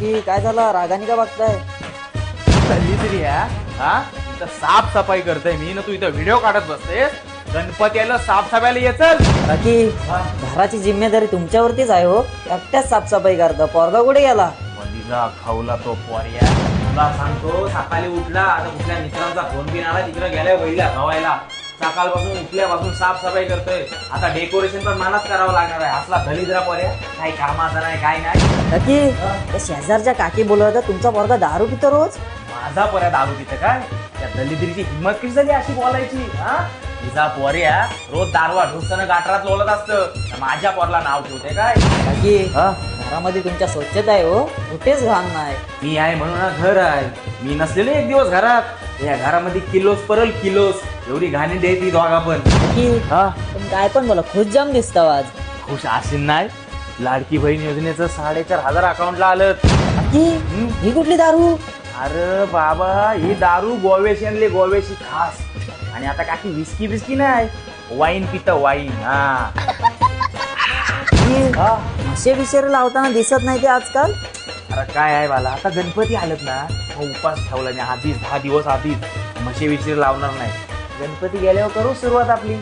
काकी काय झालं, रागाने का बघताय? चालली तरी हा इथं साफसफाई करतोय मी ना, तू इथं व्हिडिओ काढत बसतेस. गणपती यायला साफसफाईला ये चल. काकी घराची जिम्मेदारी तुमच्यावरतीच आहे हो. एकट्याच साफसफाई करता, पोरगा कुठे गेला? बंदीचा खाऊला तो पोर्या. तुला सांगतो सकाळी उठला, आता कुठल्या मित्रांचा फोन बिन आला, तिकडे गेलाय वहिला धवायला. सकाळपासून उठल्यापासून साफसफाई करतोय. आता डेकोरेशन पण मलाच करावं लागणार आहे. असला दलिद्रा पोर्या, काही कामाचा नाही काय नाही. काकी त्या शेजारच्या काकी बोलत होत्या तुमचा पोरगा दारू पितो रोज. माझा पोऱ्या दारू पितं काय? त्या दलिद्रीची हिंमत कशी झाली अशी बोलायची? हा तिचा पोऱ्या रोज दारवा ढोसनं गाठरात लोळत असतं, माझ्या पोरला नाव ठेवते काय? काकी घरामध्ये तुमच्या स्वच्छता आहे हो, कुठेच घाण नाही. मी आहे म्हणून घर आहे. मी नसलेले एक दिवस घरात, या घरामध्ये किलोस परल किलोस एवढी घाणी द्यायची दोघा पण. काकी पण काय पण बोला, खुश जाम दिसता आज. खुश असेल नाही? लाडकी बहीण योजनेचं 4,500 अकाउंटला आलं. काकी ही कुठली दारू? अरे बाबा ही दारू गोव्याशी आणली, गोव्याशी खास. आणि आता काकी विस्की बिस्की नाही, वाईन पितं वाईन. म्हशे बिशेरे लावताना दिसत नाही ते आजकाल. अरे काय आहे बाला, आता गणपती आलेत ना, मग उपास ठेवला नाही आधीच 10 दिवस आधीच. म्हशी विशीर लावणार नाही. गणपती गेल्यावर करू सुरुवात आपली.